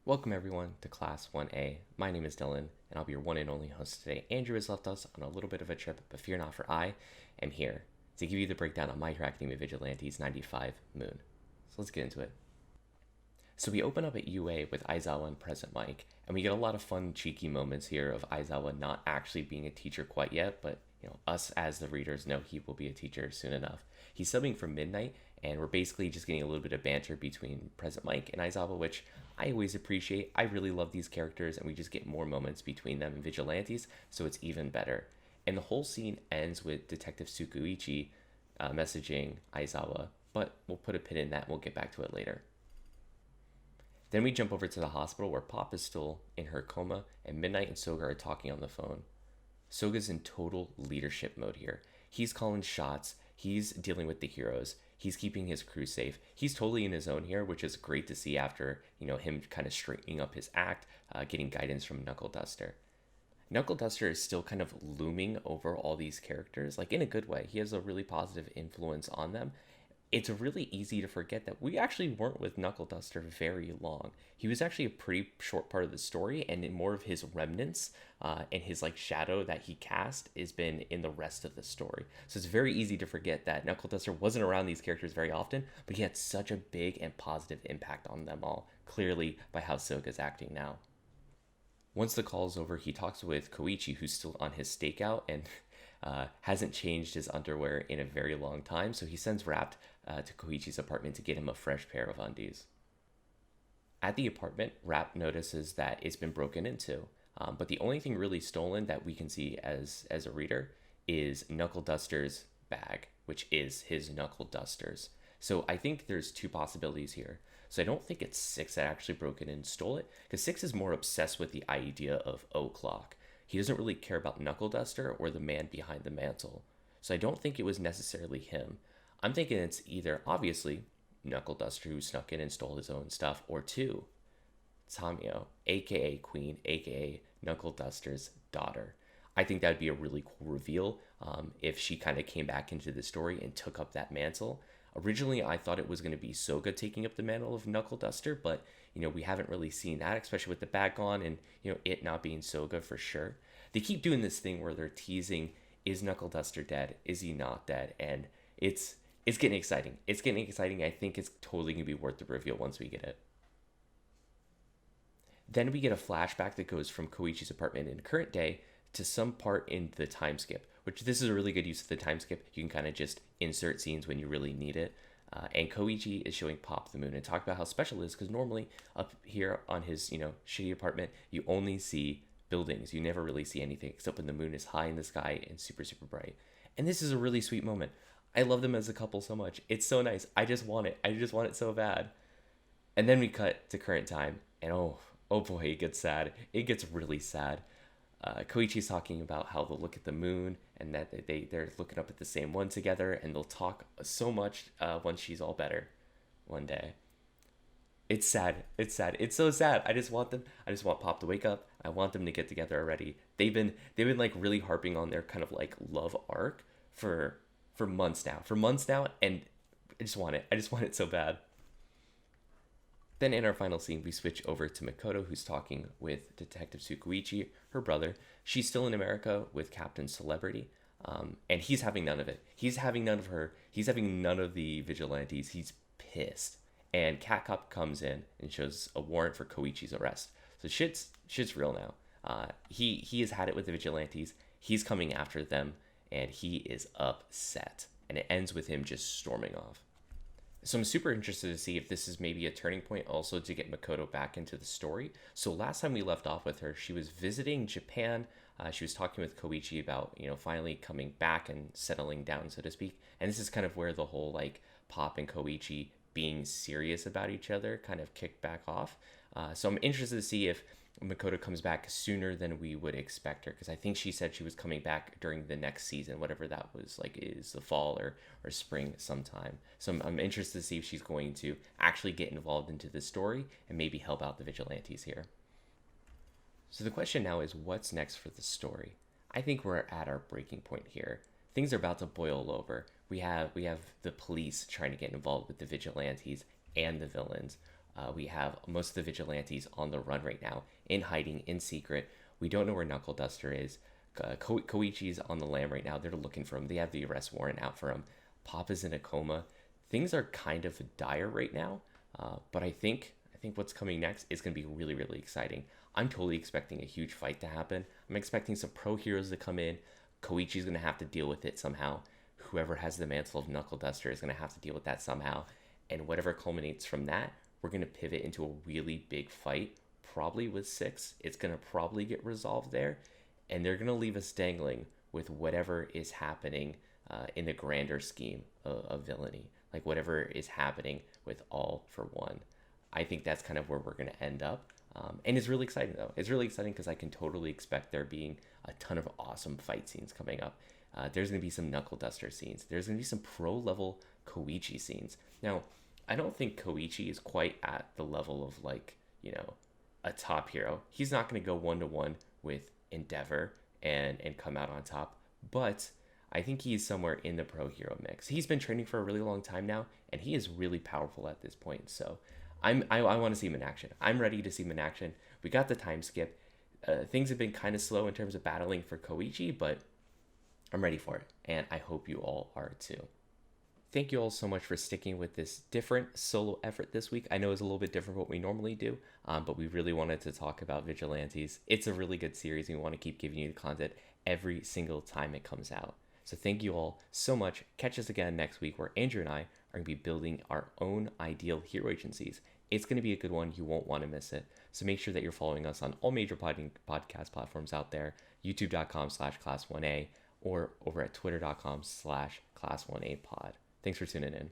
Welcome everyone to Class 1A. My name is Dylan, and I'll be your one and only host today. Andrew has left us on a little bit of a trip, but fear not, for I am here to give you the breakdown on My Hero Academia Vigilantes 95 Moon. So let's get into it. So we open up at UA with Aizawa and Present Mike, and we get a lot of fun, cheeky moments here of Aizawa not actually being a teacher quite yet, but us as the readers know he will be a teacher soon enough. He's subbing for Midnight, and we're basically just getting a little bit of banter between Present Mike and Aizawa, which I always appreciate. I really love these characters, and we just get more moments between them and Vigilantes, so it's even better. And the whole scene ends with Detective Tsukuichi messaging Aizawa, but we'll put a pin in that and we'll get back to it later. Then we jump over to the hospital where Pop is still in her coma, and Midnight and Soga are talking on the phone. Soga's in total leadership mode here. He's calling shots, he's dealing with the heroes, he's keeping his crew safe. He's totally in his own here, which is great to see after, him kind of straightening up his act, getting guidance from Knuckle Duster. Knuckle Duster is still kind of looming over all these characters, like in a good way. He has a really positive influence on them. It's really easy to forget that we actually weren't with Knuckle Duster very long. He was actually a pretty short part of the story, and in more of his remnants and his shadow that he cast has been in the rest of the story. So it's very easy to forget that Knuckle Duster wasn't around these characters very often, but he had such a big and positive impact on them all, clearly by how Soga's acting now. Once the call is over, he talks with Koichi, who's still on his stakeout and hasn't changed his underwear in a very long time, so he sends Rapt to Koichi's apartment to get him a fresh pair of undies. At the apartment, Rapt notices that it's been broken into, but the only thing really stolen that we can see as a reader is Knuckle Duster's bag, which is his Knuckle Duster's. So I think there's two possibilities here. So I don't think it's Six that actually broke in and stole it, because Six is more obsessed with the idea of O'Clock. He doesn't really care about Knuckle Duster or the man behind the mantle. So I don't think it was necessarily him. I'm thinking it's either, obviously, Knuckle Duster who snuck in and stole his own stuff, or two, Tamio, aka Queen, aka Knuckle Duster's daughter. I think that would be a really cool reveal if she kind of came back into the story and took up that mantle. Originally, I thought it was going to be Soga taking up the mantle of Knuckle Duster, but we haven't really seen that, especially with the back on and it not being Soga for sure. They keep doing this thing where they're teasing, is Knuckle Duster dead? Is he not dead? And it's getting exciting. It's getting exciting. I think it's totally going to be worth the reveal once we get it. Then we get a flashback that goes from Koichi's apartment in current day to some part in the time skip, which this is a really good use of the time skip. You can kind of just insert scenes when you really need it. And Koichi is showing Pop the moon and talk about how special it is, because normally up here on his, shitty apartment, you only see buildings. You never really see anything except when the moon is high in the sky and super, super bright. And this is a really sweet moment. I love them as a couple so much. It's so nice. I just want it. I just want it so bad. And then we cut to current time, and oh boy, it gets sad. It gets really sad. Koichi's talking about how they'll look at the moon and that they're looking up at the same one together, and they'll talk so much once she's all better one day. It's sad. It's sad. It's so sad. I just want Pop to wake up. I want them to get together already. They've been really harping on their kind of love arc for months now, and I just want it so bad. Then in our final scene, we switch over to Makoto, who's talking with Detective Tsukuichi, her brother. She's still in America with Captain Celebrity, and he's having none of it. He's having none of her. He's having none of the vigilantes. He's pissed. And Cat Cop comes in and shows a warrant for Koichi's arrest. So shit's real now. He has had it with the vigilantes. He's coming after them, and he is upset. And it ends with him just storming off. So I'm super interested to see if this is maybe a turning point also to get Makoto back into the story. So last time we left off with her, she was visiting Japan. She was talking with Koichi about, finally coming back and settling down, so to speak. And this is kind of where the whole Pop and Koichi being serious about each other kind of kicked back off. So I'm interested to see if Makoto comes back sooner than we would expect her, because I think she said she was coming back during the next season, whatever that was, is the fall or spring sometime. So I'm interested to see if she's going to actually get involved into the story and maybe help out the vigilantes here. So the question now is, what's next for the story? I think we're at our breaking point here. Things are about to boil over. We have the police trying to get involved with the vigilantes and the villains. We have most of the vigilantes on the run right now, in hiding, in secret. We don't know where Knuckle Duster is. Koichi's on the lam right now. They're looking for him. They have the arrest warrant out for him. Papa's in a coma. Things are kind of dire right now, but I think what's coming next is going to be really, really exciting. I'm totally expecting a huge fight to happen. I'm expecting some pro heroes to come in. Koichi's going to have to deal with it somehow. Whoever has the mantle of Knuckle Duster is going to have to deal with that somehow. And whatever culminates from that, we're going to pivot into a really big fight, probably with 6. It's going to probably get resolved there. And they're going to leave us dangling with whatever is happening in the grander scheme of villainy. Like whatever is happening with All for One. I think that's kind of where we're going to end up. And it's really exciting, though. It's really exciting because I can totally expect there being a ton of awesome fight scenes coming up. There's going to be some Knuckle Duster scenes. There's going to be some pro-level Koichi scenes. Now, I don't think Koichi is quite at the level of, like, you know, a top hero. He's not going to go 1-to-1 with Endeavor and come out on top. But I think he's somewhere in the pro hero mix. He's been training for a really long time now, and he is really powerful at this point. So I want to see him in action. I'm ready to see him in action. We got the time skip. Things have been kind of slow in terms of battling for Koichi, but I'm ready for it, and I hope you all are too. Thank you all so much for sticking with this different solo effort this week. I know it's a little bit different from what we normally do, but we really wanted to talk about Vigilantes. It's a really good series, and we want to keep giving you the content every single time it comes out. So thank you all so much. Catch us again next week where Andrew and I are going to be building our own ideal hero agencies. It's going to be a good one. You won't want to miss it. So make sure that you're following us on all major podcast platforms out there, youtube.com/class1a, or over at twitter.com/class1apod. Thanks for tuning in.